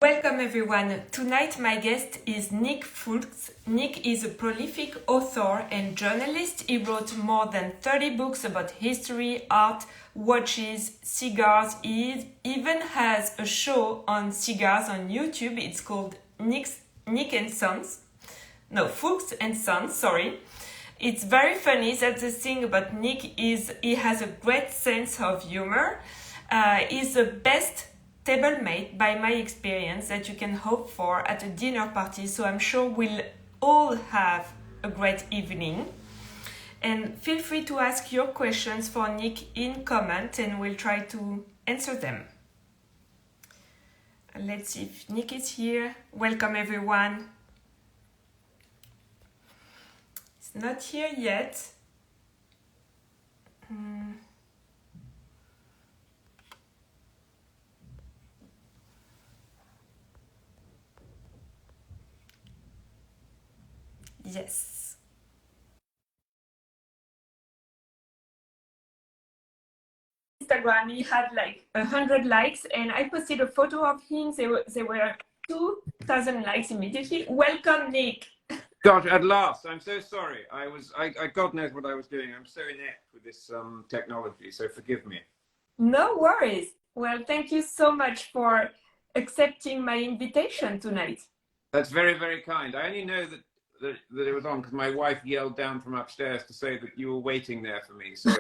Welcome everyone. Tonight my guest is Max Foulkes. Max is a prolific author and journalist. He wrote more than 30 books about history, art, watches, cigars. He even has a show on cigars on YouTube. It's called Max and Sons. No, Foulkes and Sons, sorry. It's very funny. That's the thing about Max is he has a great sense of humor. He's the best table mate, by my experience, that you can hope for at a dinner party. So I'm sure we'll all have a great evening. And feel free to ask your questions for Max in comment and we'll try to answer them. Let's see if Max is here. Welcome everyone. It's not here yet. Yes. Instagram, he had like 100 likes, and I posted a photo of him. There were 2,000 likes immediately. Welcome, Max. God, at last! I'm so sorry. God knows what I was doing. I'm so inept with this technology, so forgive me. No worries. Well, thank you so much for accepting my invitation tonight. That's very, very kind. I only know that it was on because my wife yelled down from upstairs to say that you were waiting there for me. So,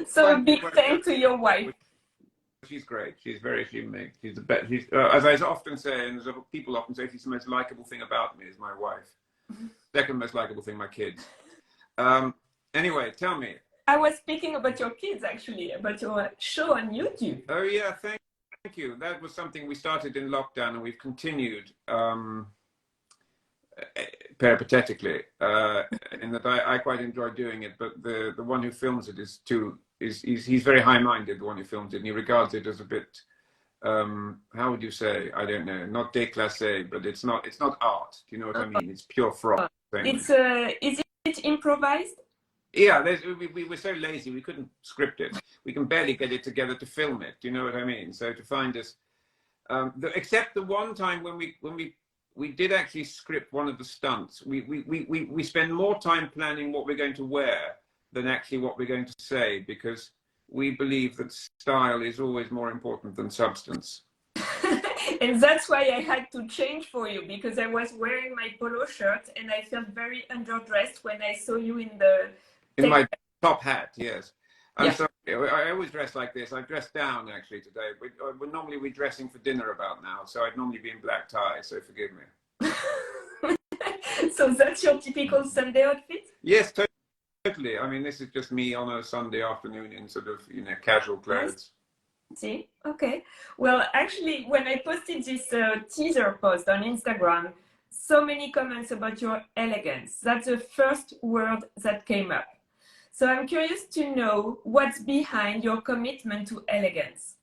So a big thank to your wife. She's great. She's the best. As I often say, and as people often say, she's the most likable thing about me is my wife. Second most likable thing, my kids. Anyway, tell me. I was speaking about your kids, actually, about your show on YouTube. Oh yeah, thank you. That was something we started in lockdown, and we've continued. Peripatetically, in that I quite enjoy doing it, but the one who films it he's very high-minded, the one who films it, and he regards it as a bit how would you say, I don't know, not déclassé, but it's not art. Do you know what I mean? It's pure fraud. Is it improvised? Yeah, we were so lazy we couldn't script it. We can barely get it together to film it. Do you know what I mean? So to find us, except the one time when we did actually script one of the stunts. We spend more time planning what we're going to wear than actually what we're going to say, because we believe that style is always more important than substance. And that's why I had to change for you, because I was wearing my polo shirt and I felt very underdressed when I saw you in my top hat, yes. I'm yeah. sorry, I always dress like this. I've dressed down actually today. Normally we're dressing for dinner about now, so I'd normally be in black tie, so forgive me. So that's your typical Sunday outfit? Yes, totally. I mean, this is just me on a Sunday afternoon in sort of, casual clothes. Nice. See, okay. Well, actually, when I posted this teaser post on Instagram, so many comments about your elegance. That's the first word that came up. So I'm curious to know what's behind your commitment to elegance.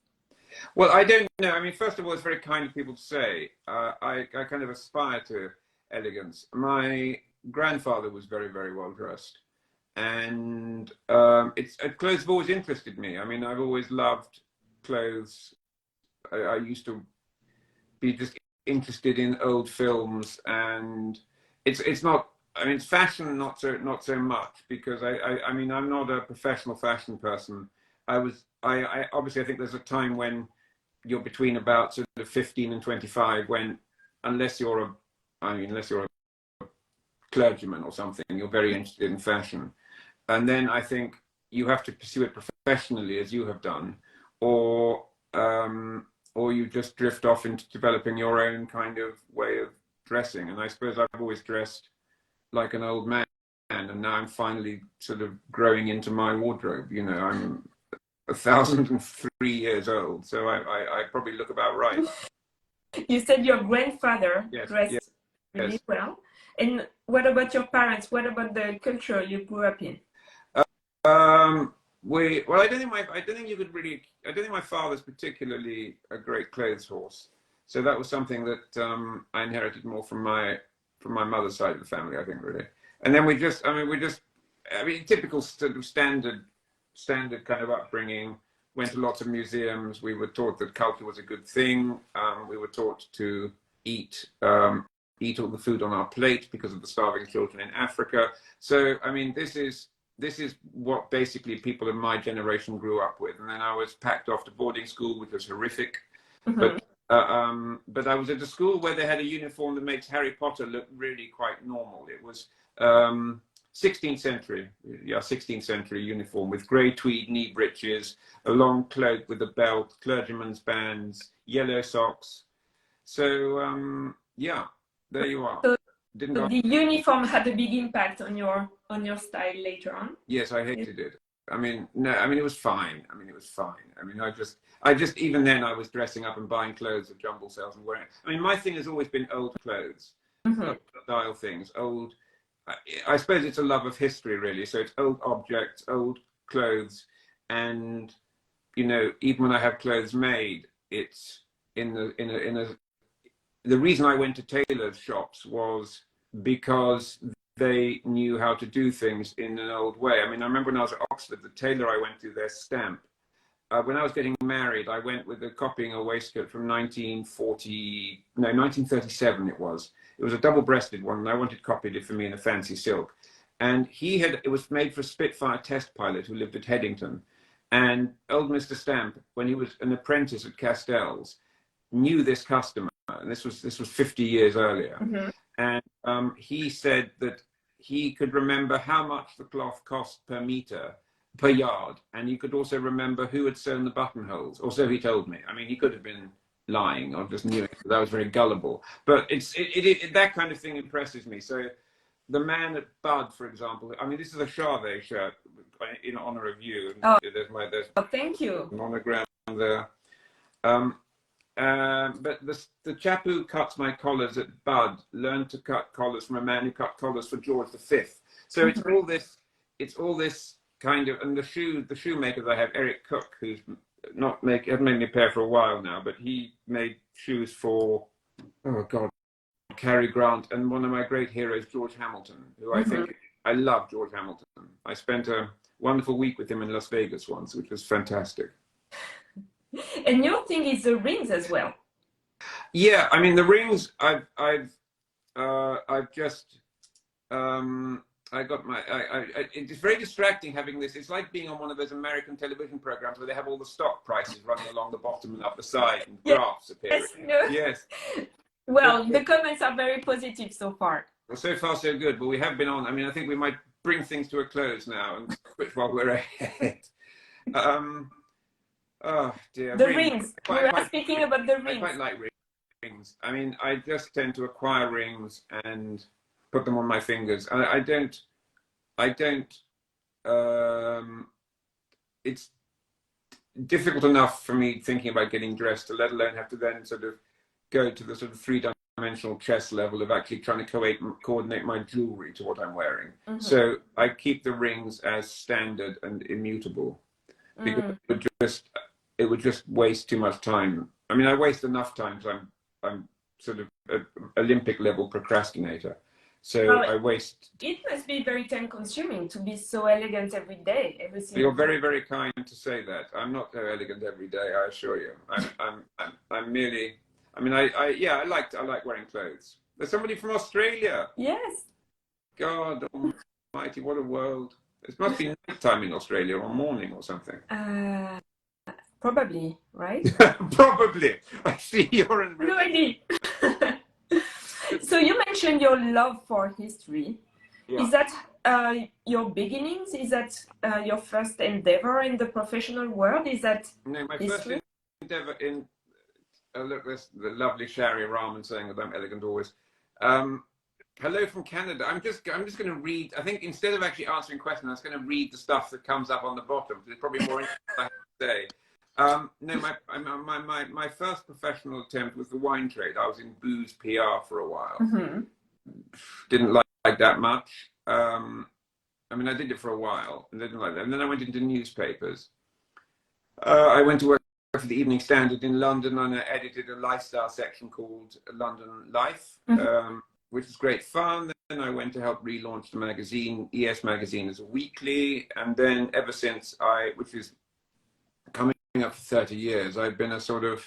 Well, I don't know. I mean, first of all, it's very kind of people to say. I kind of aspire to elegance. My grandfather was very, very well dressed. And clothes have always interested me. I mean, I've always loved clothes. I used to be just interested in old films, and it's not. I mean, it's fashion, not so much, because I mean, I'm not a professional fashion person. I obviously, I think there's a time when you're between about sort of 15 and 25, when unless you're a clergyman or something, you're very interested in fashion. And then I think you have to pursue it professionally, as you have done, or you just drift off into developing your own kind of way of dressing. And I suppose I've always dressed like an old man, and now I'm finally sort of growing into my wardrobe. I'm 1,003 years old, so I probably look about right. You said your grandfather dressed really well. And what about your parents? What about the culture you grew up in? I don't think my father's particularly a great clothes horse. So that was something that I inherited more from my mother's side of the family, I think, really. And then typical sort of standard kind of upbringing. went to lots of museums. We were taught that culture was a good thing. We were taught to eat all the food on our plate because of the starving children in Africa. So, I mean, this is what basically people in my generation grew up with. And then I was packed off to boarding school, which was horrific. Mm-hmm. But I was at a school where they had a uniform that makes Harry Potter look really quite normal. It was 16th century uniform with grey tweed knee breeches, a long cloak with a belt, clergyman's bands, yellow socks. So yeah, there you are. So the uniform had a big impact on your style later on. Yes, I hated it. I mean, no, I mean it was fine. I mean, I just even then I was dressing up and buying clothes at jumble sales and wearing. I mean, my thing has always been old clothes, Mm-hmm. style things, old. I suppose it's a love of history, really. So it's old objects, old clothes, and you know, even when I have clothes made, it's in a. The reason I went to tailors' shops was because they knew how to do things in an old way. I mean, I remember when I was at Oxford, the tailor I went to, their stamp. When I was getting married, I went with copying a waistcoat from 1937 it was. It was a double-breasted one, and I wanted copied it for me in a fancy silk. And it was made for a Spitfire test pilot who lived at Headington. And old Mr. Stamp, when he was an apprentice at Castell's, knew this customer. And this was 50 years earlier. Mm-hmm. And he said that he could remember how much the cloth cost per meter, per yard, and he could also remember who had sewn the buttonholes, or so he told me. I mean, he could have been lying, or just knew it, because I was very gullible. But that kind of thing impresses me. So the man at Bud, for example, I mean, this is a Charvet shirt in honor of you. Oh, there's thank you. Monogram there. But the chap who cuts my collars at Bud learned to cut collars from a man who cut collars for George V. So it's all this kind of, and the shoemaker that I have, Eric Cook, who's hasn't made me a pair for a while now, but he made shoes for, oh God, Cary Grant, and one of my great heroes, George Hamilton, who I think, I love George Hamilton. I spent a wonderful week with him in Las Vegas once, which was fantastic. And your thing is the rings as well. Yeah, I mean the rings. I've just I got my. It's very distracting having this. It's like being on one of those American television programs where they have all the stock prices running along the bottom and up the side, and graphs appearing. Yes, no. Yes. Well, the comments are very positive so far. Well, so far so good, but we have been on. I mean, I think we might bring things to a close now and switch while we're ahead. Oh dear. The rings. We were speaking about the rings. I quite like rings. I mean, I just tend to acquire rings and put them on my fingers. I don't. It's difficult enough for me thinking about getting dressed to let alone have to then sort of go to the sort of three-dimensional chess level of actually trying to coordinate my jewelry to what I'm wearing. Mm-hmm. So I keep the rings as standard and immutable because it would just waste too much time. I mean, I waste enough time because I'm sort of an Olympic level procrastinator. So I waste. It must be very time consuming to be so elegant every day. You're very, very kind to say that. I'm not so elegant every day, I assure you. I'm merely. I mean, I like wearing clothes. There's somebody from Australia. Yes. God almighty, what a world. It must be night time in Australia or morning or something. Probably, right? Probably. I see you're in. No idea. So you mentioned your love for history. Yeah. Is that your beginnings? Is that your first endeavor in the professional world? Is that no? My history? First endeavor in. Look, there's the lovely Shari Rahman saying that I'm elegant always. Hello from Canada. I'm just going to read. I think instead of actually answering questions, I'm just going to read the stuff that comes up on the bottom. It's probably more interesting I have to say. No, my first professional attempt was the wine trade. I was in booze PR for a while. Mm-hmm. Didn't like that much. I mean, I did it for a while and didn't like that. And then I went into newspapers. I went to work for the Evening Standard in London, and I edited a lifestyle section called London Life, which was great fun. Then I went to help relaunch the magazine, ES Magazine, as a weekly, and then ever since which is coming up for 30 years. I've been a sort of,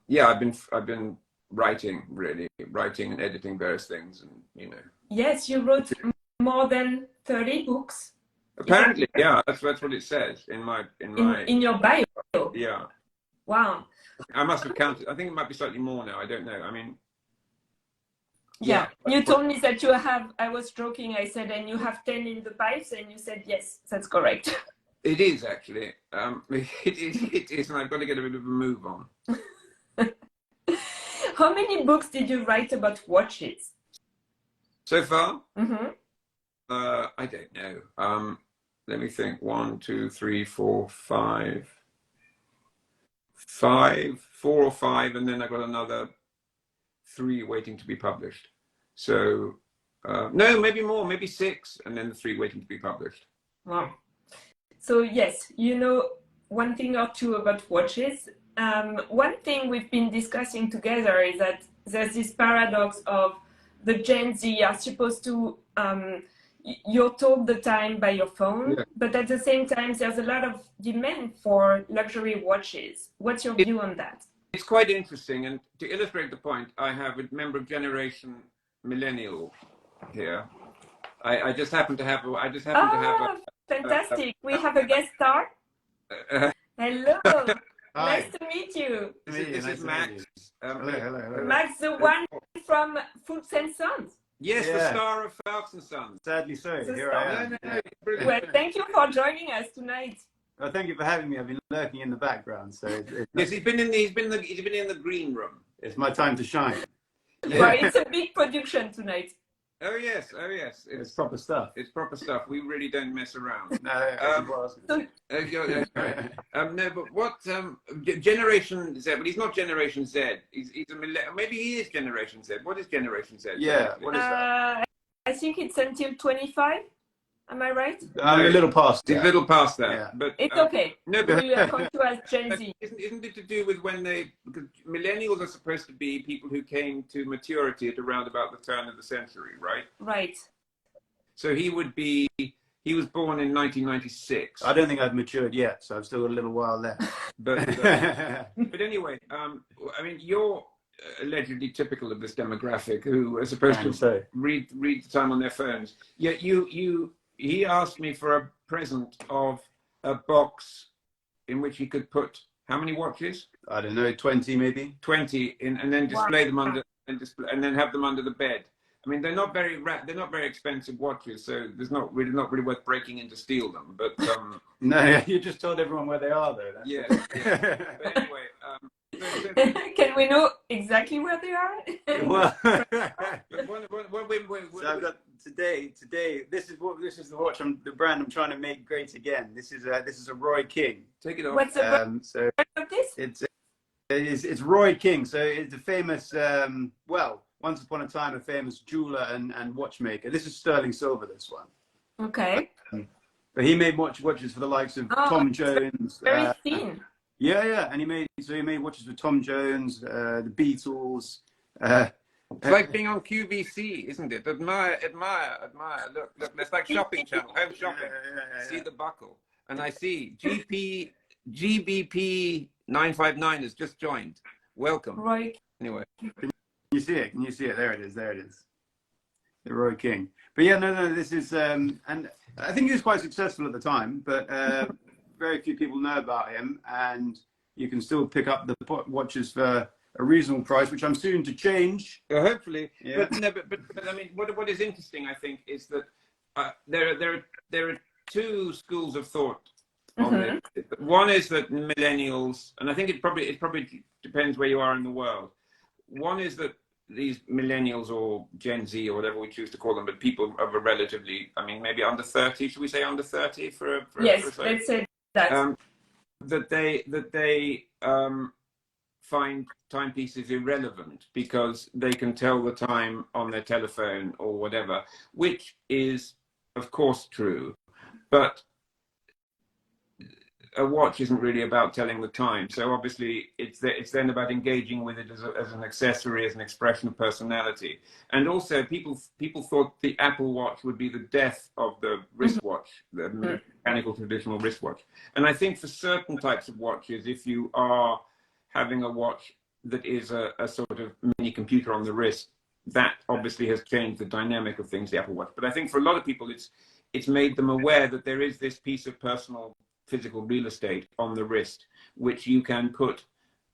yeah, I've been writing, really, writing and editing various things, and you know. Yes, you wrote more than 30 books. Apparently, yeah, that's what it says in your bio. Yeah. Wow. I must have counted. I think it might be slightly more now. I don't know. I mean, yeah. You told me that you have. I was joking. I said, and you have 10 in the pipes, and you said yes, that's correct. It is actually. It is, and I've got to get a bit of a move on. How many books did you write about watches so far? Mm-hmm. I don't know. Let me think. 1, 2, 3, 4, 5. 4 or 5, and then I got another 3 waiting to be published. So no, maybe more, maybe 6, and then the 3 waiting to be published. Wow. So yes, you know one thing or two about watches. One thing we've been discussing together is that there's this paradox of the Gen Z are supposed to, you're told the time by your phone, but at the same time, there's a lot of demand for luxury watches. What's your view on that? It's quite interesting, and to illustrate the point, I have a member of Generation Millennial here. I just happen to have. Fantastic! We have a guest star. Hello. Hi. Nice to meet you. This is Max. Hello. Max, the one from Foulkes and Sons. Yes, the star of Foulkes and Sons. Sadly so. Here star. I am. No, brilliant. Well, thank you for joining us tonight. Well, thank you for having me. I've been lurking in the background, so yes, he's been in the green room. It's my time to shine. Well, it's a big production tonight. Oh yes. It's proper stuff. It's proper stuff. We really don't mess around. No. No, but what Generation Z? But he's not Generation Z. He's a millennial. Maybe he is Generation Z. What is Generation Z? Yeah. What is that? I think it's until 25. Am I right? I'm a little past that. It's a little past that. Yeah. But it's okay. No, but we are going to as Gen Z. Isn't it to do with when because millennials are supposed to be people who came to maturity at around about the turn of the century, right? Right. So he was born in 1996. I don't think I've matured yet, so I've still got a little while left. But anyway, I mean, you're allegedly typical of this demographic who are supposed to read the time on their phones. Yet he asked me for a present of a box in which he could put how many watches? I don't know, 20 maybe. 20 in, and then display them under and then have them under the bed. I mean, they're not very expensive watches, so there's not really worth breaking in to steal them. But no, you just told everyone where they are, though. Yeah. But anyway, can we know exactly where they are? Well, so I've got today. This is the watch. The brand I'm trying to make great again. This is a Roy King. Take it off. What's the brand of this? It's Roy King. So it's a famous. Once upon a time, a famous jeweler and watchmaker. This is sterling silver. This one. Okay. But he made watches for the likes of Tom Jones. Very thin. Yeah, and he made watches for Tom Jones, the Beatles. It's like being on QVC, isn't it? Admire. Look, it's like shopping channel, home shopping. See the buckle, and I see GBP 959 has just joined. Welcome. Right. Anyway, can you see it? There it is. The Roy King. But yeah, no. This is and I think he was quite successful at the time, but. Very few people know about him, and you can still pick up the watches for a reasonable price, which I'm soon to change. Hopefully, yeah. But I mean, what is interesting, I think, is that there are two schools of thought on this. One is that millennials, and I think it probably depends where you are in the world. One is that these millennials or Gen Z or whatever we choose to call them, but people of a relatively, I mean, maybe under 30. Should we say under 30 yes, let's say that. That they find timepieces irrelevant because they can tell the time on their telephone or whatever, which is, of course, true. But a watch isn't really about telling the time. So obviously it's then about engaging with it as an accessory, as an expression of personality. And also people thought the Apple Watch would be the death of the wristwatch, the mechanical traditional wristwatch. And I think for certain types of watches, if you are having a watch that is a sort of mini computer on the wrist, that obviously has changed the dynamic of things, the Apple Watch. But I think for a lot of people, it's made them aware that there is this piece of personal physical real estate on the wrist, which you can put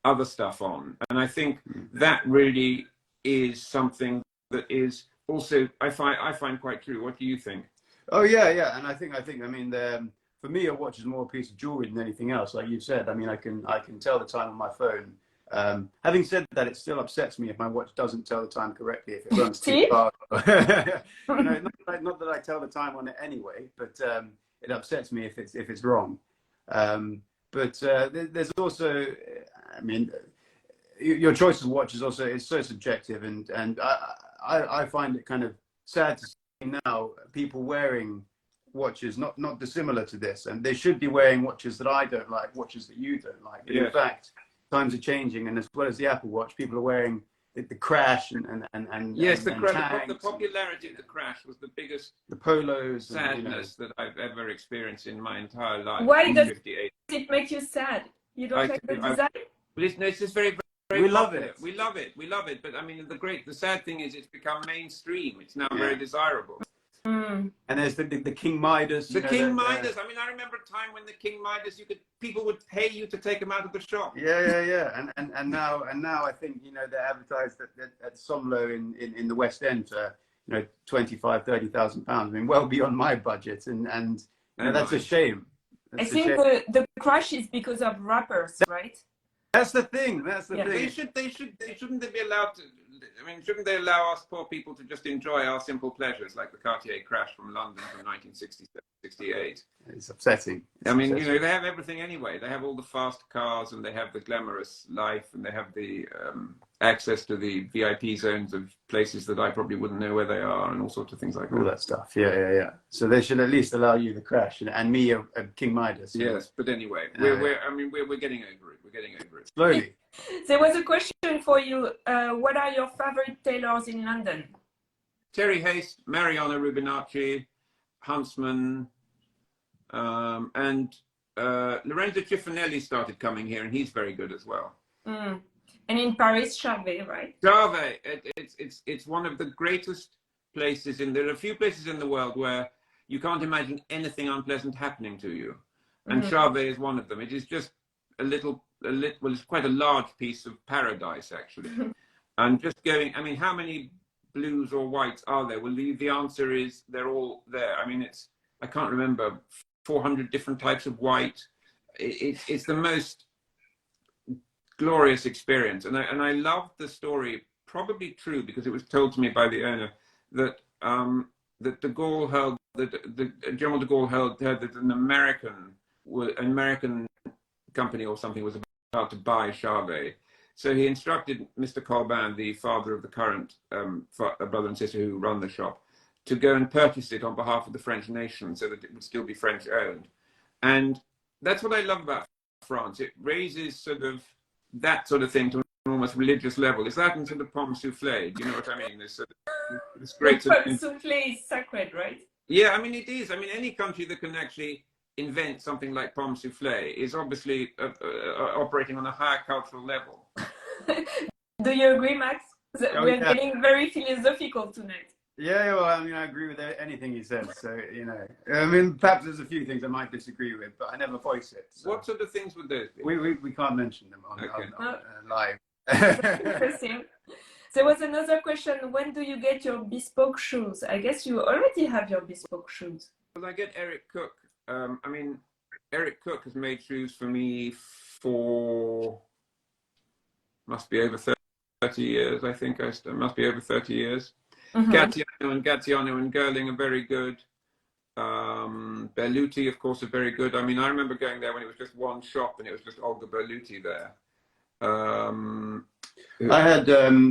other stuff on. And I think that really is something that is also, I find quite true. What do you think? Oh yeah. And I think, I mean, for me, a watch is more a piece of jewelry than anything else. Like you said, I mean, I can tell the time on my phone. Having said that, it still upsets me if my watch doesn't tell the time correctly, if it runs too fast. Not that I tell the time on it anyway, but it upsets me if it's wrong. But there's also, I mean, your choice of watch is also, it's so subjective, and I find it kind of sad to see now people wearing watches not dissimilar to this, and they should be wearing watches that I don't like, watches that you don't like. But in fact, times are changing, and as well as the Apple Watch, people are wearing the Crash and yes, and the popularity of the Crash was the biggest the polos sadness that I've ever experienced in my entire life. Why does it make you sad? You don't like the design? But it's just very, very we love popular. it. We love it. But I mean, the sad thing is, it's become mainstream. It's now very desirable. And there's the King Midas. The King Midas. I mean, I remember a time when the King Midas, people would pay you to take them out of the shop. Yeah. And now I think they're advertised at Somlo in the West End for 25,000-30,000 pounds. I mean, well beyond my budget, and that's a shame. I think the crash is because of rappers, right? That's the thing. They shouldn't be allowed to. I mean, shouldn't they allow us poor people to just enjoy our simple pleasures, like the Cartier Crash from London from 1968? It's upsetting. I mean, they have everything anyway. They have all the fast cars, and they have the glamorous life, and they have the access to the VIP zones of places that I probably wouldn't know where they are, and all sorts of things like that. All that stuff. Yeah. So they should at least allow you the Crash and me a King Midas. Yes, but anyway, we're getting over it. We're getting over it slowly. There was a question for you. What are your favorite tailors in London? Terry Haste, Mariano Rubinacci, Huntsman, and Lorenzo Cifanelli started coming here, and he's very good as well. And in Paris, Charvet, right? Charvet, it's one of the greatest places. There are a few places in the world where you can't imagine anything unpleasant happening to you, and Charvet is one of them. It is just well, it's quite a large piece of paradise, actually. And just going, I mean, how many blues or whites are there? Well, the answer is they're all there. I mean, I can't remember, 400 different types of white. It's the most glorious experience. And I loved the story, probably true, because it was told to me by the owner, that that de Gaulle held, that General de Gaulle heard that an American company or something was about to buy Charvet. So he instructed Mr. Colbin, the father of the current brother and sister who run the shop, to go and purchase it on behalf of the French nation so that it would still be French owned. And that's what I love about France. It raises sort of that sort of thing to an almost religious level. It's that and sort of pomme soufflé. Do you know what I mean? This great sort of... Pomme soufflé is sacred, right? Yeah, I mean, it is. I mean, any country that can actually invent something like pomme soufflé is obviously operating on a higher cultural level. Do you agree, Max? We're getting very philosophical tonight. Yeah, well, I mean, I agree with anything you said. So, I mean, perhaps there's a few things I might disagree with, but I never voice it. So. What sort of things would those be? We can't mention them on live. Interesting. There was another question. When do you get your bespoke shoes? I guess you already have your bespoke shoes. Well, I get Eric Cook. I mean, Eric Cook has made shoes for me for must be over 30 years. I think must be over 30 years. Gatiano and Gerling are very good. Berluti, of course, are very good. I mean, I remember going there when it was just one shop and it was just Olga Berluti there. I had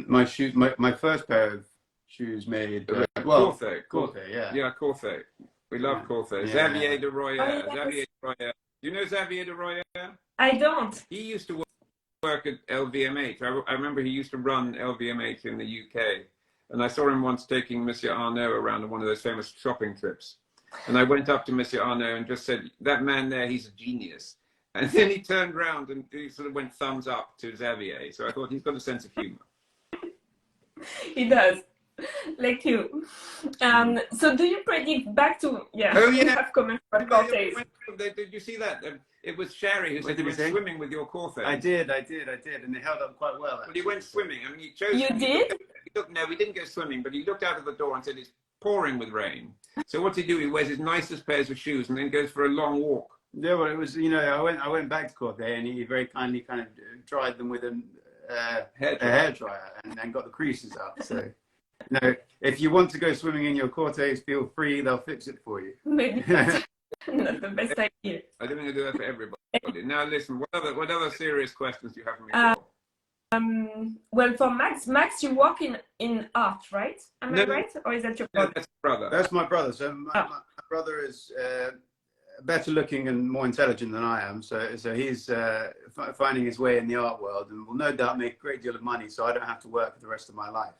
my first pair of shoes made. Corthe, yeah. Yeah, Corthe. We love Corthe. Xavier de Royer. You know Xavier de Royer? I don't. He used to work at LVMH. I remember he used to run LVMH in the UK. And I saw him once taking Monsieur Arnaud around on one of those famous shopping trips. And I went up to Monsieur Arnaud and just said, that man there, he's a genius. And then he turned around and he sort of went thumbs up to Xavier. So I thought he's got a sense of humor. He does, like you. So do you predict back to, yeah, oh, yeah. You have comments about Cartier. Did you see that? It was Sherry who said he went swimming with your Cortez. I did, and it held up quite well. But he went swimming. I mean, he chose. You did? No, we didn't go swimming, but he looked out of the door and said it's pouring with rain. So what's he do? He wears his nicest pairs of shoes and then goes for a long walk. Yeah, well, it was, you know, I went back to Cartier and he very kindly kind of dried them with a hairdryer and then got the creases out. So, you know, if you want to go swimming in your Cortez, feel free, they'll fix it for you. Maybe that's not the best idea. I don't think I do that for everybody. Now listen, what other serious questions do you have for me? Well, for Max, you work in art, right? Am I right? Or is that your brother? That's brother. That's my brother. So my brother is better looking and more intelligent than I am. So he's finding his way in the art world and will no doubt make a great deal of money. So I don't have to work for the rest of my life.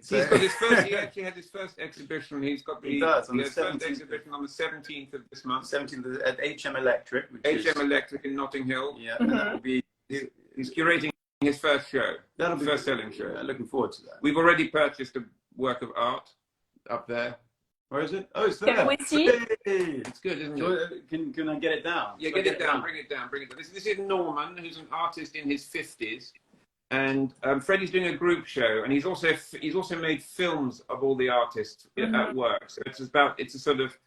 So he's got his first. He actually had his first exhibition. He's got the first exhibition on the 17th of this month. 17th at HM Electric. Electric in Notting Hill. Yeah, and that will be. He's curating his first show. That'll be first selling show. Yeah, looking forward to that. We've already purchased a work of art up there. Where is it? Oh, it's there. Can we see? Hey! It's good, isn't it? Can I get it down? Yeah, get it down. Bring it down. Bring it down. This is Norman, who's an artist in his 50s. And Freddie's doing a group show, and he's also made films of all the artists at work. So it's a sort of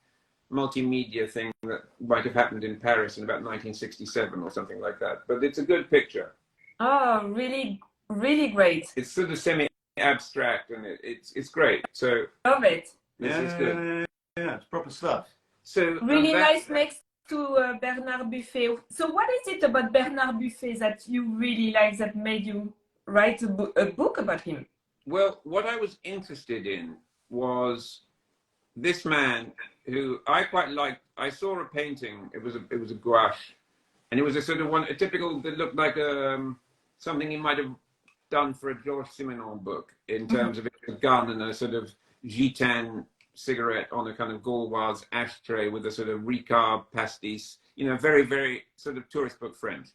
multimedia thing that might have happened in Paris in about 1967 or something like that. But it's a good picture. Oh, really, really great. It's sort of semi-abstract, and it's great. So love it. It's good. Yeah, it's proper stuff. So really nice next to Bernard Buffet. So what is it about Bernard Buffet that you really like that made you write a book about him? Well, what I was interested in was this man who I quite liked. I saw a painting. It was a gouache, and it was a sort of a typical that looked like something he might have done for a Georges Simenon book in terms of a gun and a sort of gitane cigarette on a kind of Gauloise ashtray with a sort of Ricard pastis, you know, very, very sort of tourist book French.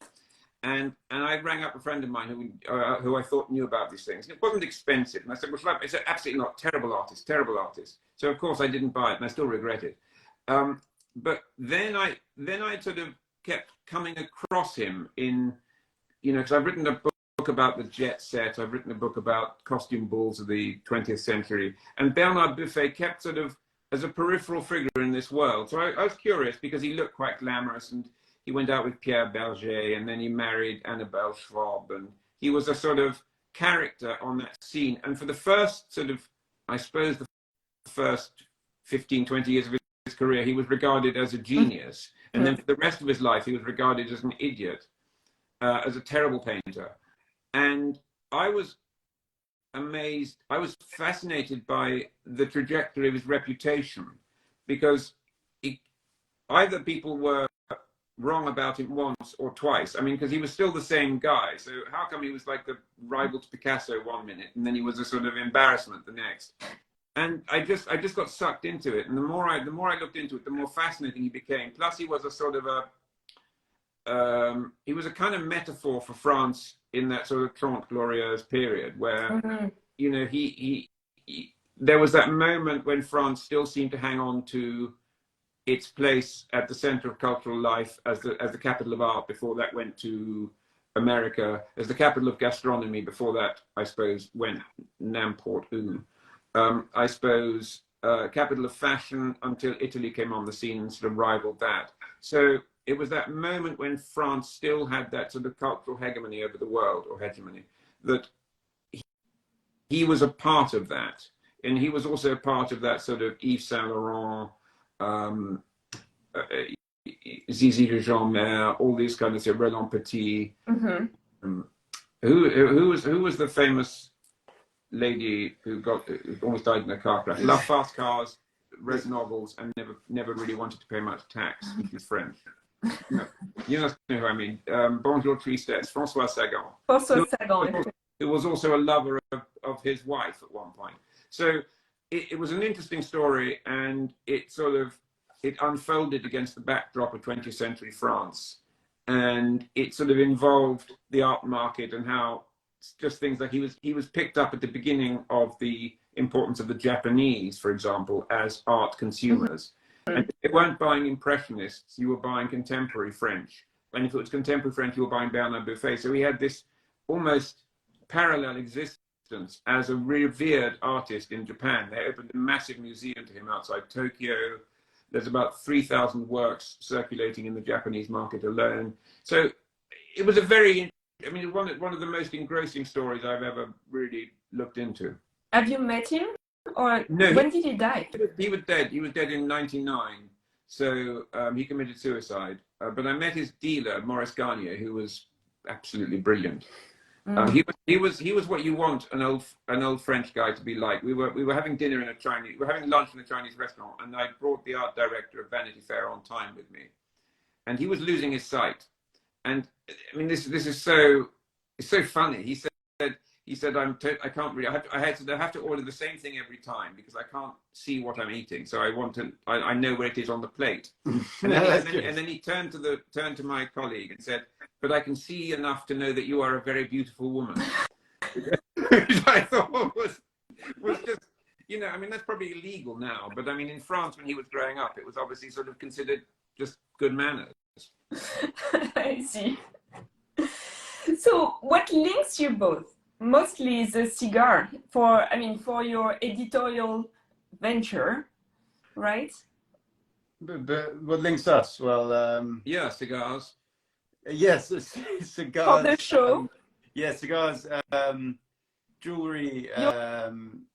And I rang up a friend of mine who I thought knew about these things. And it wasn't expensive. And I said, well, it's absolutely not. Terrible artist. So of course I didn't buy it, and I still regret it. But then I sort of kept coming across him in, you know, because I've written a book about the jet set. I've written a book about costume balls of the 20th century. And Bernard Buffet kept sort of as a peripheral figure in this world. So I was curious because he looked quite glamorous, and he went out with Pierre Berger, and then he married Annabelle Schwab, and he was a sort of character on that scene. And for the first sort of, I suppose, the first 15, 20 years of his career, he was regarded as a genius. And then for the rest of his life, he was regarded as an idiot, as a terrible painter. And I was amazed, I was fascinated by the trajectory of his reputation, because either people were wrong about him once or twice. I mean, because he was still the same guy. So how come he was like the rival to Picasso one minute, and then he was a sort of embarrassment the next? And I just got sucked into it. And the more I looked into it, the more fascinating he became. Plus, he was a sort of he was a kind of metaphor for France in that sort of Trente Glorieuses period, where you know there was that moment when France still seemed to hang on to its place at the center of cultural life as the capital of art before that went to America, as the capital of gastronomy before that, I suppose, went n'importe où. I suppose capital of fashion until Italy came on the scene and sort of rivaled that. So it was that moment when France still had that sort of cultural hegemony over the world, or hegemony, that he was a part of that. And he was also a part of that sort of Yves Saint Laurent, Zizi de Jean-Mer, all these kind of, say, Roland Petit. Who was the famous lady who almost died in a car crash? Fast cars, read novels, and never really wanted to pay much tax. She's French. No, you know who I mean. Bonjour Tristesse, François Sagan. François Sagan. Who was also a lover of his wife at one point. So it was an interesting story, and it unfolded against the backdrop of 20th century France. And it sort of involved the art market and how just things like he was picked up at the beginning of the importance of the Japanese, for example, as art consumers. And if they weren't buying Impressionists, you were buying contemporary French. And if it was contemporary French, you were buying Bernard Buffet. So he had this almost parallel existence as a revered artist in Japan. They opened a massive museum to him outside Tokyo. There's about 3,000 works circulating in the Japanese market alone. So it was one of the most engrossing stories I've ever really looked into. Have you met him? Or no, when did he die? He was dead. He was dead in 1999. So he committed suicide. But I met his dealer, Maurice Garnier, who was absolutely brilliant. He was what you want an old French guy to be like. We were having dinner in we were having lunch in a Chinese restaurant, and I brought the art director of Vanity Fair on time with me, and he was losing his sight. And I mean, this is so funny. He said I can't really. I have to order the same thing every time because I can't see what I'm eating. So I know where it is on the plate. And then he turned to my colleague and said, "But I can see enough to know that you are a very beautiful woman." Which I thought was just, I mean, that's probably illegal now, but I mean, in France when he was growing up, it was obviously sort of considered just good manners. I see. So what links you both? Mostly the cigar for your editorial venture, right? But what links us? Well, yeah, cigars. Yes, cigars. For the show. Cigars, jewelry. You're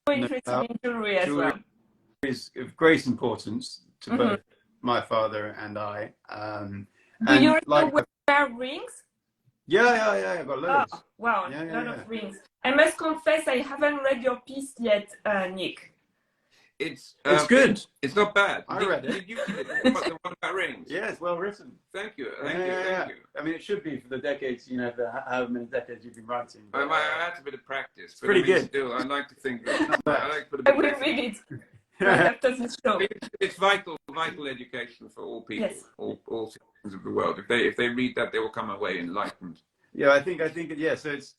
interested in jewelry as well. Is of great importance to both my father and I. Do you also wear rings? Yeah, I've got loads. Oh, wow, a lot of rings. I must confess, I haven't read your piece yet, Nick. It's good. It's not bad. I read it. Did you read the one about rings? Yeah, it's well written. Thank you. Thank you. I mean, it should be for the decades, however many decades you've been writing. But I had a bit of practice. But pretty good. Still, I like to think. I will read it right after this show. It's vital education for all people, yes. all citizens of the world. If they read that, they will come away enlightened. Yeah, I think yeah. So it's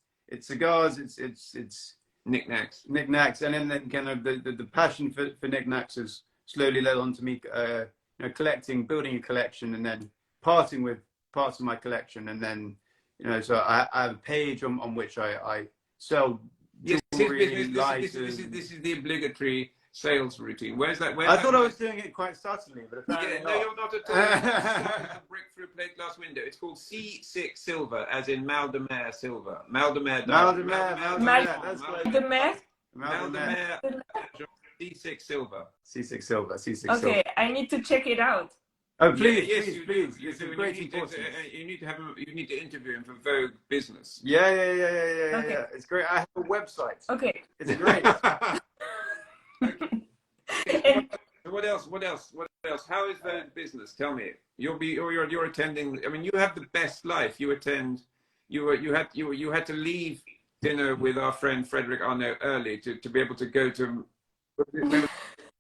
cigars. It's knickknacks, and then kind of the passion for knickknacks has slowly led on to me collecting, building a collection, and then parting with parts of my collection, and then so I have a page on which I sell jewelry, this is the obligatory sales routine. Where's that? I thought I was doing it quite subtly, but apparently no, you're not at all. A brick through a plate glass window. It's called C6 silver, as in Mal de Mer silver. Mal de Mer. That's right. The Mer. Mal de Mer. C6 silver. C6 silver. Okay, I need to check it out. Oh, please, yes, please. It's a great importance. You need to interview him for Vogue Business. Yeah. Okay. It's great. I have a website. Okay. It's great. What else? How is Vogue Business? Tell me. You're attending. I mean, you have the best life. You attend. You had to leave dinner with our friend Frederick Arnault early to be able to go to.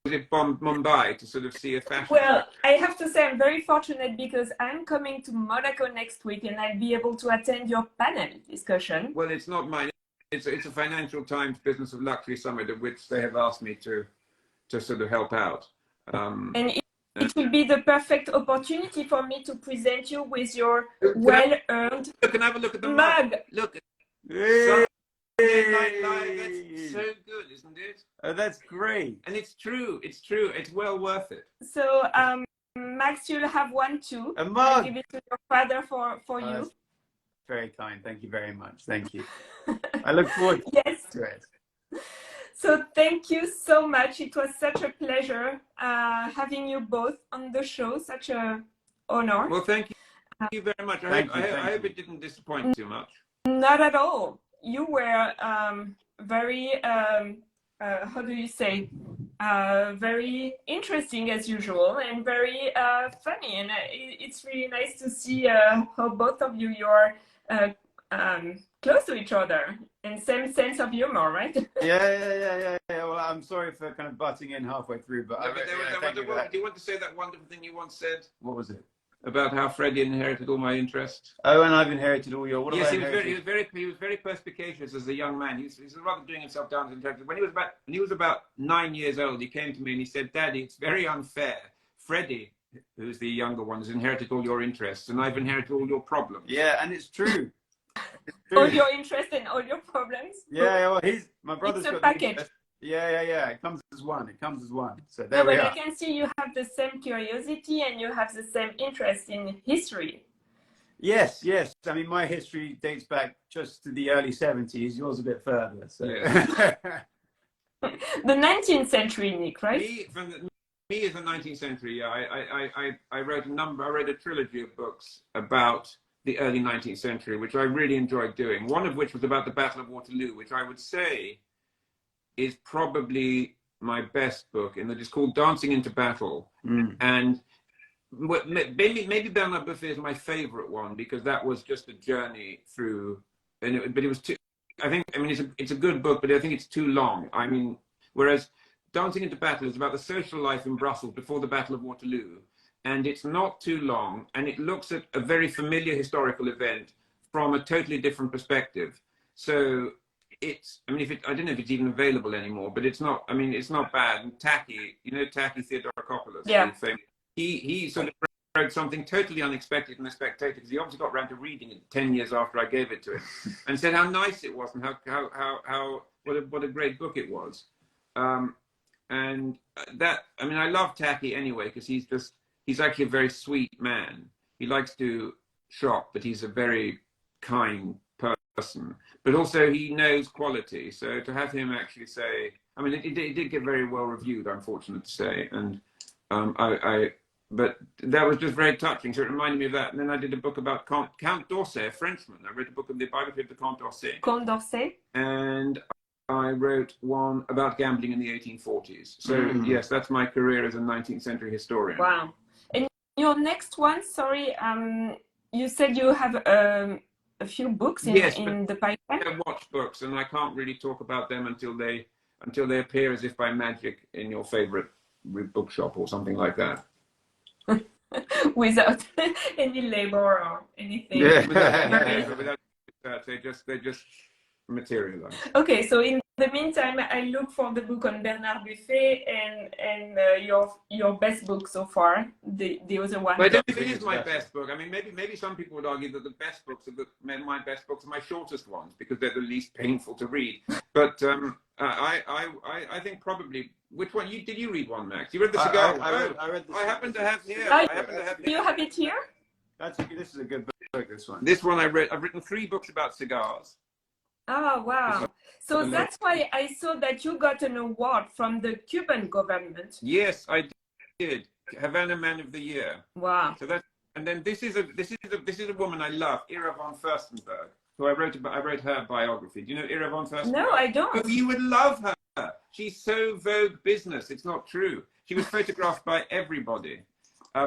Was it Mumbai to sort of see a fashion? Well, I have to say I'm very fortunate because I'm coming to Monaco next week and I'll be able to attend your panel discussion. Well, it's not mine. It's a Financial Times Business of Luxury Summit at which they have asked me to sort of help out. And it will be the perfect opportunity for me to present you with your well-earned Look and have a look at the mug. Look. Hey. That's so good, isn't it? Oh, that's great. And it's true. It's well worth it. So, Max, you'll have one too. A mug. I'll give it to your father for you. Very kind. Thank you very much. Thank you. I look forward to it. So thank you so much. It was such a pleasure having you both on the show. Such an honor. Well, thank you very much. I hope it didn't disappoint too much. Not at all. You were very, how do you say, Very interesting as usual, and very funny. And it's really nice to see how both of you you're close to each other and same sense of humor, right? Yeah. Well, I'm sorry for kind of butting in halfway through, but, No, but thank you for that. do you want to say that wonderful thing you once said What was it? about how Freddie inherited all my interests? Oh, and I've inherited all your. What Yes, have I inherited? he was very perspicacious as a young man. He's rather doing himself down in terms of when he was about 9 years old. He came to me and he said, "Daddy, it's very unfair. Freddie, who's the younger one, has inherited all your interests, and I've inherited all your problems." Yeah, and it's true. All your interests and all your problems. Yeah, well, my brother's It's a got package. Yeah. It comes as one. So No, there we but are. I can see you have the same curiosity and you have the same interest in history. Yes. I mean, my history dates back just to the early 70s. Yours a bit further. So. Yes. The 19th century, Nick, right? Me is the 19th century. Yeah, I wrote a trilogy of books about the early 19th century, which I really enjoyed doing. One of which was about the Battle of Waterloo, which I would say is probably my best book, and it's called Dancing into Battle. And maybe Bernard Buffet is my favorite one, because that was just a journey through, but it was too, I mean, it's a good book, but I think it's too long. I mean, whereas Dancing into Battle is about the social life in Brussels before the Battle of Waterloo, and it's not too long, and it looks at a very familiar historical event from a totally different perspective. So I mean, I don't know if it's even available anymore, but it's not bad. And Tacky, Tacky Theodorakopoulos, yeah. He sort of wrote something totally unexpected in The Spectator, because he obviously got around to reading it 10 years after I gave it to him, and said how nice it was and what a great book it was. And that, I mean, I love Tacky anyway, because he's actually a very sweet man. He likes to shop, but he's a very kind person. But also he knows quality. So to have him actually say, I mean, it did get very well reviewed, I'm fortunate to say, and but that was just very touching. So it reminded me of that. And then I did a book about Count d'Orsay, a Frenchman. I wrote a book of the biography of the Count d'Orsay. Count d'Orsay. And I wrote one about gambling in the 1840s. So yes, that's my career as a 19th century historian. Wow. And your next one, sorry, you said you have a few books in the pipeline. They're watch books, and I can't really talk about them until they appear as if by magic in your favorite bookshop or something like that. Without any label or anything. Without they just materialize. Okay, so in the meantime, I look for the book on Bernard Buffet and your best book so far, the other one. But I don't think it is my best book. I mean, maybe some people would argue that the best books my best books are my shortest ones, because they're the least painful to read. But I think probably, which one did you read one, Max? You read the cigar? I read I happen to have here. You have it here? This is a good book. This one I read. I've written 3 books about cigars. Oh, wow. So that's why I saw that you got an award from the Cuban government. Yes, I did. Havana Man of the Year. Wow. So and then this is a woman I love, Ira von Furstenberg, who I wrote her biography. Do you know Ira von Furstenberg? No, I don't. Oh, you would love her. She's so Vogue business. It's not true. She was photographed by everybody,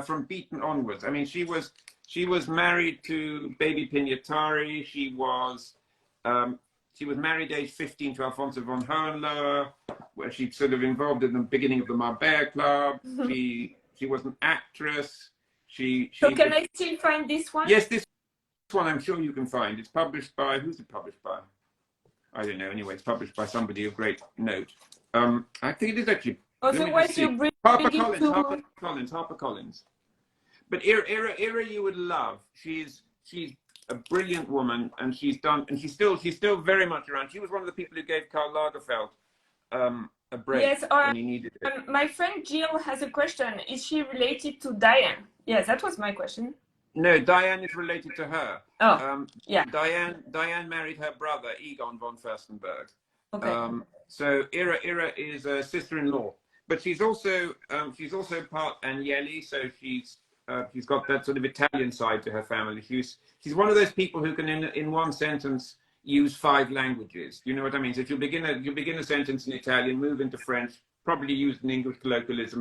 from Beaton onwards. I mean, she was married to Baby Pignatari. She was married age 15 to Alfonso von Hohenlohe, where she sort of involved in the beginning of the Marbella Club. She was an actress. So can I still find this one? Yes, this one I'm sure you can find. It's published by, who's it published by? I don't know. Anyway, it's published by somebody of great note. I think it is actually. Otherwise, you bring HarperCollins. But Ira, you would love. She's a brilliant woman, and she's still very much around. She was one of the people who gave Karl Lagerfeld a break when he needed it. My friend Jill has a question. Is she related to Diane? Yes, that was my question. No, Diane is related to her. Oh, yeah. Diane married her brother Egon von Furstenberg. Okay. So Ira is a sister-in-law, but she's also part Agnelli. So she's got that sort of Italian side to her family. She's one of those people who can in one sentence use 5 languages. You know what I mean? So if you begin a sentence in Italian, move into French, probably used an English colloquialism,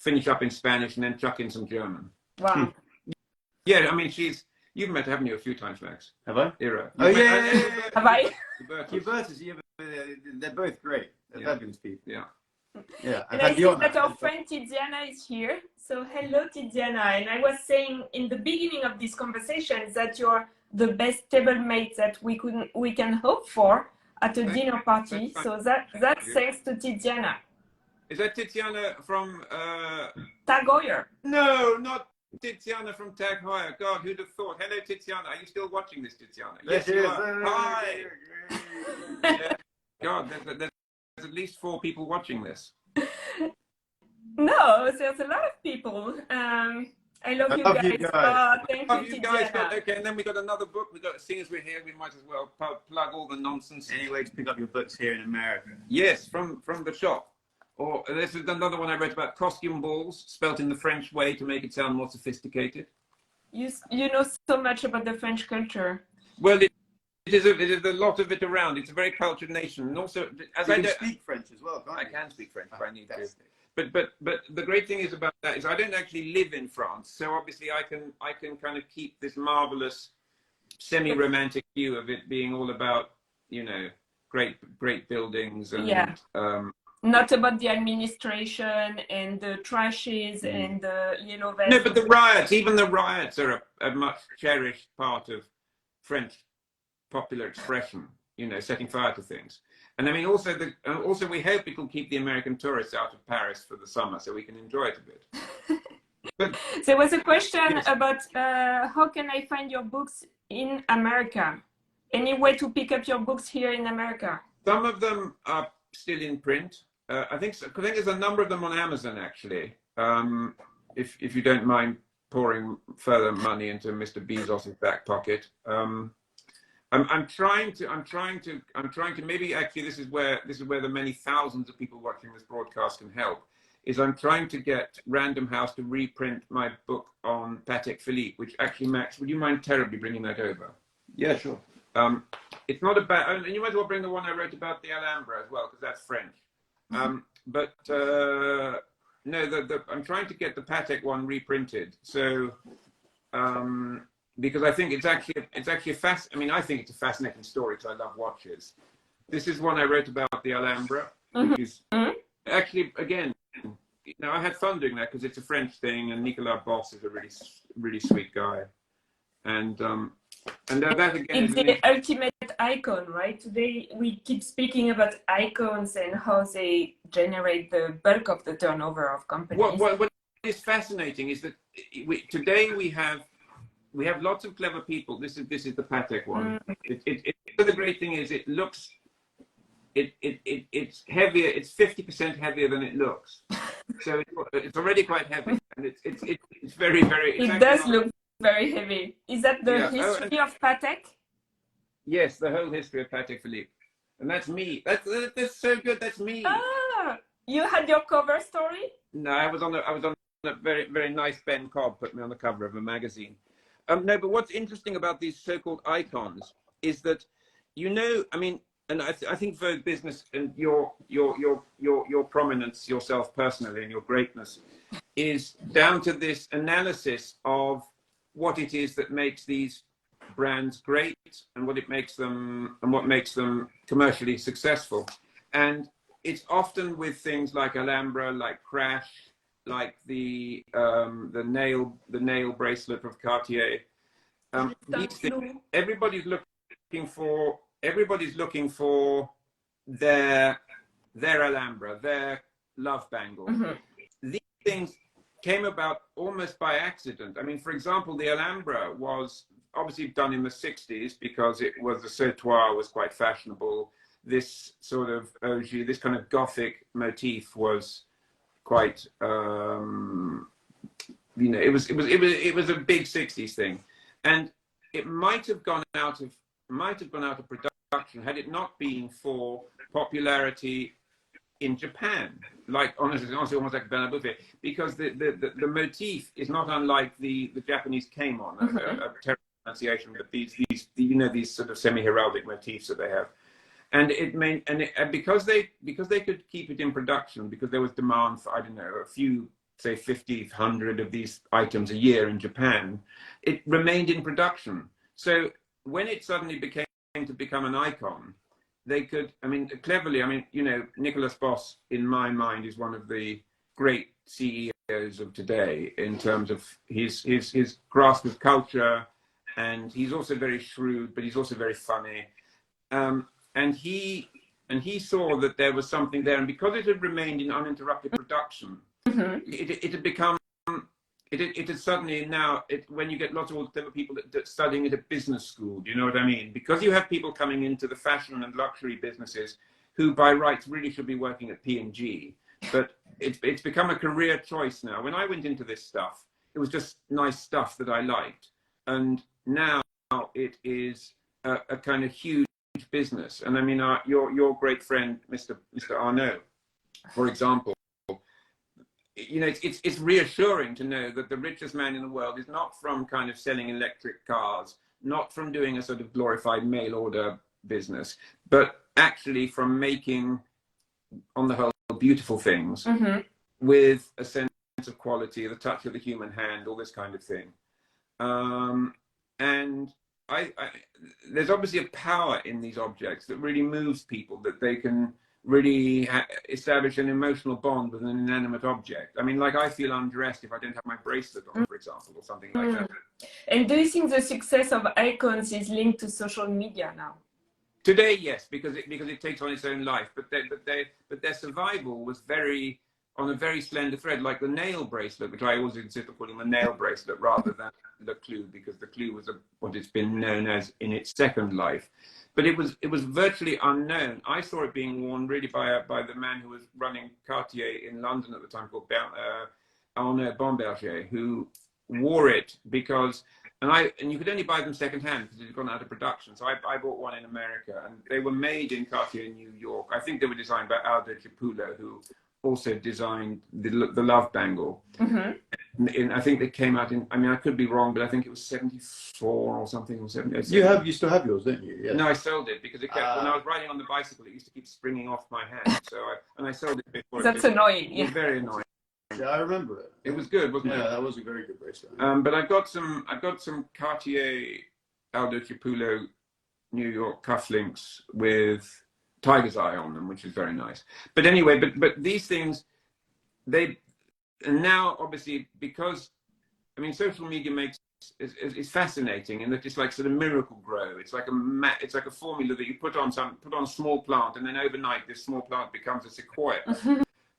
finish up in Spanish, and then chuck in some German. Wow. Yeah, I mean, you've met her, haven't you, a few times, Max? Have I? Ira. Oh, yeah. Have I? Hubertus, yeah, they're both great. They're fabulous people. Yeah. Yeah. And I see that our friend Tiziana is here. So hello, Tiziana. And I was saying in the beginning of this conversation that you're the best table mate that we can hope for at a dinner party. So that's thanks to Tiziana. Is that Tiziana from Tag Heuer? No, not Tiziana from Tag Heuer. God, who'd have thought? Hello, Tiziana. Are you still watching this, Tiziana? Yes, you is. are. Hi. Yeah. God, there's at least 4 people watching this. No, there's a lot of people. I love you guys. Thank you, Tiziana. Okay, and then we got another book. Seeing as we're here, we might as well plug all the nonsense. Anyway, to pick up your books here in America. Yes, from the shop. Or this is another one I read about costume balls, spelt in the French way to make it sound more sophisticated. You know so much about the French culture. Well, it is a lot of it around. It's a very cultured nation, and also as I don't speak French as well. Can't you? I can speak French if I need to. But the great thing is about that is I don't actually live in France, so obviously I can kind of keep this marvelous semi-romantic view of it being all about, you know, great buildings and not about the administration and the trashes and the yellow vests. No, but the riots, even the riots are a much cherished part of French popular expression, you know, setting fire to things. And I mean, also we hope it will keep the American tourists out of Paris for the summer so we can enjoy it a bit. But there was a question about how can I find your books in America? Any way to pick up your books here in America? Some of them are still in print. I think there's a number of them on Amazon, actually. If you don't mind pouring further money into Mr. Bezos's back pocket. I'm trying to maybe actually this is where the many thousands of people watching this broadcast can help. Is I'm trying to get Random House to reprint my book on Patek Philippe, which actually, Max, would you mind terribly bringing that over? Yeah, sure. It's not about, and you might as well bring the one I wrote about the Alhambra as well, because that's French. No, I'm trying to get the Patek one reprinted. So, because I think it's actually I think it's a fascinating story because I love watches. This is one I wrote about the Alhambra, which is actually, again, you know, I had fun doing that because it's a French thing, and Nicolas Boss is a really sweet guy, and that again it's the ultimate icon, right? Today we keep speaking about icons and how they generate the bulk of the turnover of companies. What is fascinating is that today we have lots of clever people. This is the Patek one. The great thing is it looks. It's heavier. It's 50% heavier than it looks. So it's already quite heavy, and it's very. It does look very heavy. Is that the history of Patek? Yes, the whole history of Patek Philippe, and that's me. That's so good. That's me. Ah, you had your cover story? No, I was on a very nice Ben Cobb put me on the cover of a magazine. No, but what's interesting about these so-called icons is that, you know, I mean. And I think Vogue Business and your prominence, yourself personally, and your greatness, is down to this analysis of what it is that makes these brands great, and what makes them commercially successful. And it's often with things like Alhambra, like Crash, like the nail bracelet of Cartier. These things, everybody's looking for their Alhambra, their love bangle. These things came about almost by accident. I mean, for example, the Alhambra was obviously done in the 60s because the sautoir was quite fashionable. This sort of this kind of Gothic motif was quite, you know, it was a big 60s thing, and it might have gone out of production had it not been for popularity in Japan, like honestly almost like Bernard Buffet, because the motif is not unlike the Japanese keimon, a terrible pronunciation, but these you know, these sort of semi-heraldic motifs that they have, And because they could keep it in production, because there was demand for, I don't know, a few, say 50, 100 of these items a year in Japan, it remained in production. So when it suddenly become an icon, they could, I mean, cleverly, I mean, you know, Nicholas Boss, in my mind, is one of the great CEOs of today in terms of his grasp of culture, and he's also very shrewd, but he's also very funny. And he saw that there was something there, and because it had remained in uninterrupted production, it had become, it had suddenly now, when you get lots of people that studying at a business school, do you know what I mean? Because you have people coming into the fashion and luxury businesses who by rights really should be working at P&G, but it's become a career choice now. When I went into this stuff, it was just nice stuff that I liked, and now it is a kind of huge business. And I mean, your great friend, Mr. Arnaud, for example, you know, it's reassuring to know that the richest man in the world is not from kind of selling electric cars, not from doing a sort of glorified mail order business, but actually from making, on the whole, beautiful things with a sense of quality, the touch of the human hand, all this kind of thing. And there's obviously a power in these objects that really moves people, that they can really establish an emotional bond with an inanimate object. I mean, like, I feel undressed if I don't have my bracelet on, for example, or something like that. And do you think the success of icons is linked to social media now? Today, yes, because it takes on its own life. But their survival was on a very slender thread, like the nail bracelet, which I always insist on calling the nail bracelet rather than the clue, because the clue was what it's been known as in its second life. But it was virtually unknown. I saw it being worn really by the man who was running Cartier in London at the time, called Arnaud Bomberger, who wore it because, and you could only buy them secondhand because it had gone out of production. So I bought one in America, and they were made in Cartier in New York. I think they were designed by Aldo Cipulo, who also designed the love bangle. And I think they came out in, I mean, I could be wrong, but I think it was 74 or something, or 70. You still have yours, don't you? Yeah. No, I sold it because it kept, when I was riding on the bicycle, it used to keep springing off my hand. So I sold it before. That's annoying. It was very annoying. Yeah, I remember it. It was good, wasn't it? Yeah, that was a very good bracelet. But I've got some Cartier Aldo Cipulo New York cufflinks with tiger's eye on them, which is very nice. But anyway, but these things, and now obviously, because I mean, social media is fascinating in that it's like sort of miracle grow. It's like a formula that you put on a small plant, and then overnight this small plant becomes a sequoia.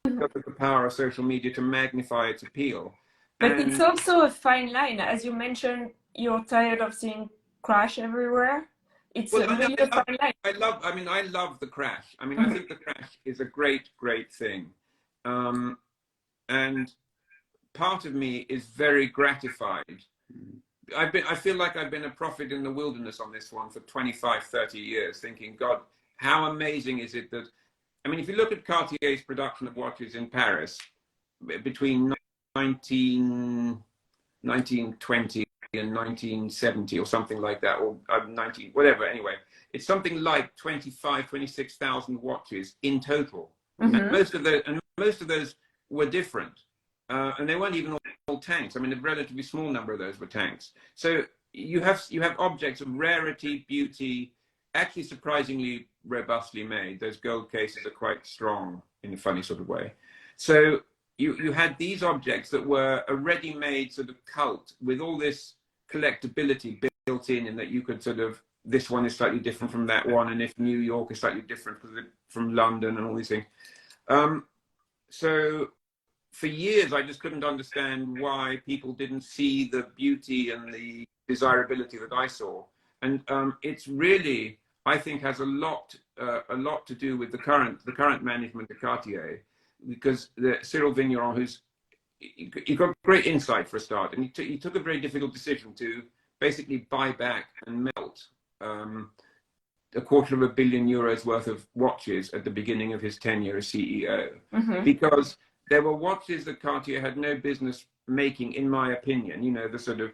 Because of the power of social media to magnify its appeal. But it's also a fine line, as you mentioned. You're tired of seeing crash everywhere. It's really a fine line. I love the crash. I mean, I think the crash is a great thing. And part of me is very gratified. I feel like I've been a prophet in the wilderness on this one for 25, 30 years, thinking, God, how amazing is it that, I mean, if you look at Cartier's production of watches in Paris between 1920 and 1970 or something like that, or 19, whatever, anyway, it's something like 26,000 watches in total. And most of those were different. And they weren't even all tanks. I mean, a relatively small number of those were tanks. So you have objects of rarity, beauty, actually surprisingly robustly made. Those gold cases are quite strong in a funny sort of way. So you had these objects that were a ready-made sort of cult with all this collectability built in that you could sort of, this one is slightly different from that one, and if New York is slightly different from London and all these things. So for years, I just couldn't understand why people didn't see the beauty and the desirability that I saw. And it's really, I think, has a lot to do with the current management of Cartier, because Cyril Vigneron, he got great insight for a start, and he took a very difficult decision to basically buy back and melt €250 million worth of watches at the beginning of his tenure as CEO, because there were watches that Cartier had no business making, in my opinion. You know, the sort of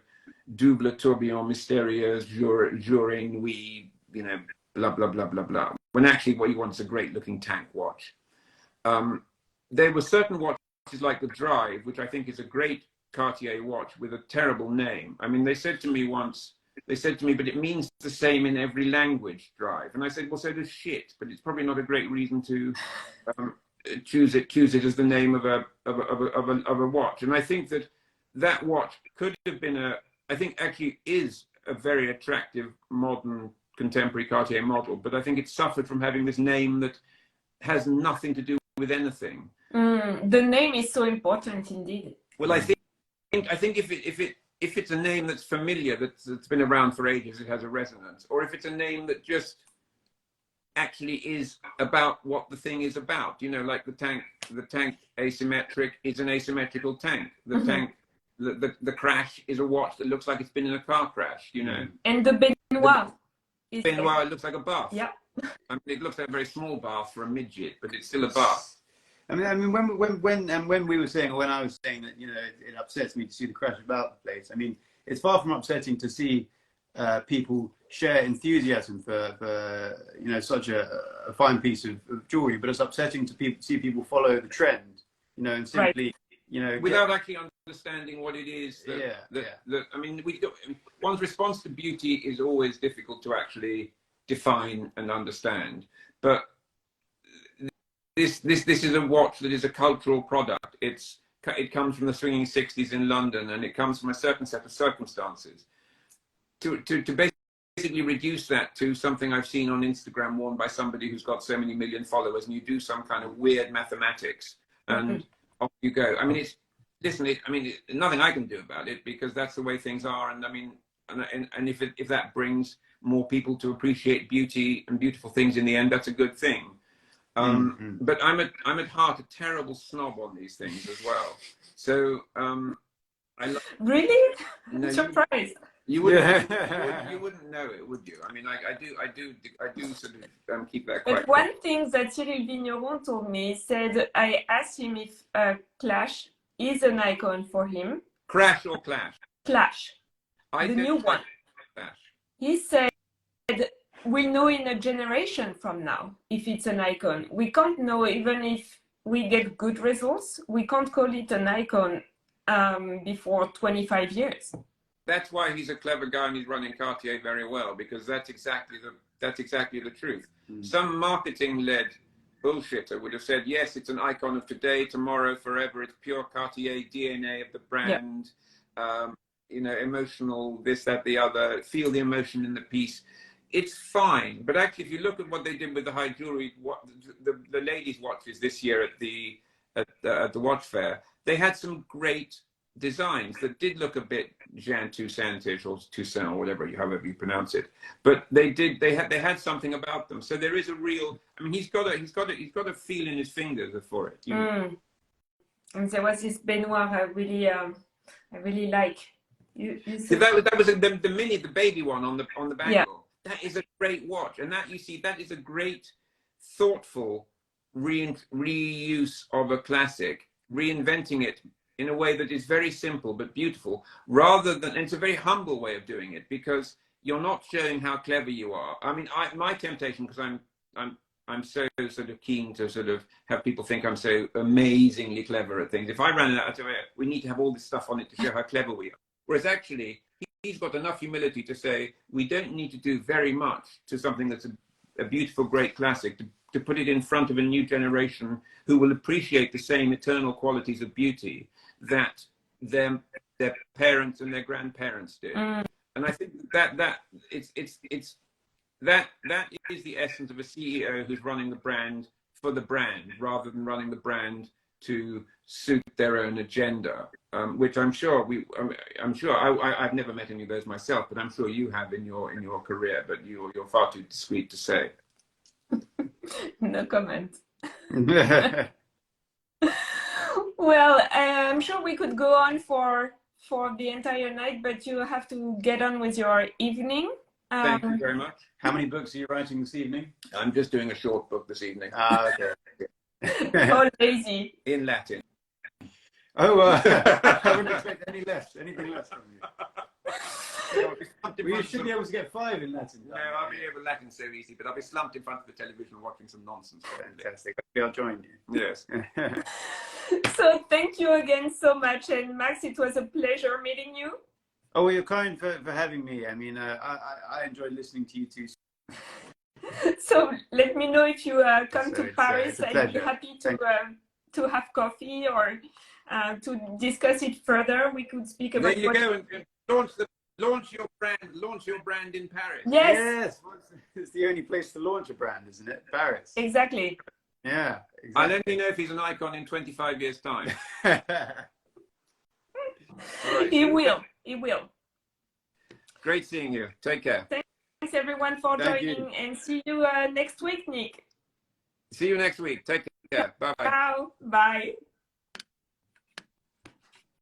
double tourbillon mystérieuse, jour et nuit, you know, blah, blah, blah, blah, blah. When actually what you want is a great looking tank watch. There were certain watches like the Drive, which I think is a great Cartier watch with a terrible name. I mean, they said to me once, but it means the same in every language, Drive. And I said, well, so does shit, but it's probably not a great reason to choose it as the name of a watch. And I think that watch could have been I think actually is a very attractive modern contemporary Cartier model, but I think it suffered from having this name that has nothing to do with anything. The name is so important indeed. Well, I think if it's a name that's familiar, that's been around for ages, it has a resonance, or if it's a name that just actually is about what the thing is about, you know, like the tank asymmetric is an asymmetrical tank. The tank, the crash is a watch that looks like it's been in a car crash, you know. And the Benoit. Benoit, it looks like a bath. Yeah. I mean, it looks like a very small bath for a midget, but it's still a bath. I mean, when we were saying, or when I was saying that, you know, it upsets me to see the crash about the place. I mean, it's far from upsetting to see people share enthusiasm for you know, such a fine piece of jewelry, but it's upsetting to see people follow the trend, you know, and simply, you know, without actually understanding what it is. I mean, one's response to beauty is always difficult to actually define and understand, but this is a watch that is a cultural product. It comes from the swinging 60s in London, and it comes from a certain set of circumstances. To basically reduce that to something I've seen on Instagram worn by somebody who's got so many million followers, and you do some kind of weird mathematics, and off you go. I mean, nothing I can do about it, because that's the way things are. And I mean, and if that brings more people to appreciate beauty and beautiful things in the end, that's a good thing. But I'm at heart a terrible snob on these things as well. So Really? No, Surprised. You wouldn't know it, would you? I mean, I do sort of keep that quite. But one thing that Cyril Vigneron told me, he said, I asked him if Clash is an icon for him. Crash or Clash? Clash. The new one. Clash. He said, we'll know in a generation from now if it's an icon. We can't know, even if we get good results, we can't call it an icon before 25 years. That's why he's a clever guy and he's running Cartier very well, because that's exactly the truth. Some marketing-led bullshitter would have said, yes, it's an icon of today, tomorrow, forever. It's pure Cartier DNA of the brand. Yep. You know, emotional, this, that, the other. Feel the emotion in the piece. It's fine, but actually, if you look at what they did with the high jewelry, the ladies' watches this year at the watch fair, they had some great designs that did look a bit Jean Toussaint-ish or Toussaint or whatever, however you pronounce it. But they had something about them. So there is a real. I mean, he's got a feel in his fingers for it. You know? And there was this Benoit I really like. You said... that was the baby one on the bangle. Yeah. That is a great watch, and that is a great, thoughtful reuse of a classic, reinventing it in a way that is very simple but beautiful, rather than, and it's a very humble way of doing it, because you're not showing how clever you are. I mean, my temptation, because I'm so sort of keen to sort of have people think I'm so amazingly clever at things. If I ran it out, I'd say, we need to have all this stuff on it to show how clever we are. Whereas actually, he's got enough humility to say, we don't need to do very much to something that's a beautiful, great classic to put it in front of a new generation who will appreciate the same eternal qualities of beauty that their parents and their grandparents did. And I think that is the essence of a CEO who's running the brand for the brand, rather than running the brand to suit their own agenda, which I'm sure I've never met any of those myself, but I'm sure you have in your career, but you're far too discreet to say. No comment. Well, I'm sure we could go on for the entire night, but you have to get on with your evening. Thank you very much. How many books are you writing this evening? I'm just doing a short book this evening. Okay. Oh, lazy. In Latin. Oh, I wouldn't expect anything less from you. I'll be slumped in Well, you front of should the- be able to get 5 in Latin. No, I'll be able to Latin so easy, but I'll be slumped in front of the television watching some nonsense. Fantastic. Maybe I'll join you. Yes. So thank you again so much. And Max, it was a pleasure meeting you. Oh, well, you're kind for having me. I mean, I enjoy listening to you too. So let me know if you come to It's Paris. a I'd be pleasure. happy to have coffee or to discuss it further. We could speak about. There you go, and launch your brand in Paris. Yes. It's the only place to launch a brand, isn't it? Paris. Exactly. Yeah. I'll Exactly. only know if he's an icon in 25 years' time. He will. He will. Great seeing you. Take care. Thanks everyone for Thank joining, you. and see you next week, Nick. See you next week. Take care. Bye bye. Ciao. Bye.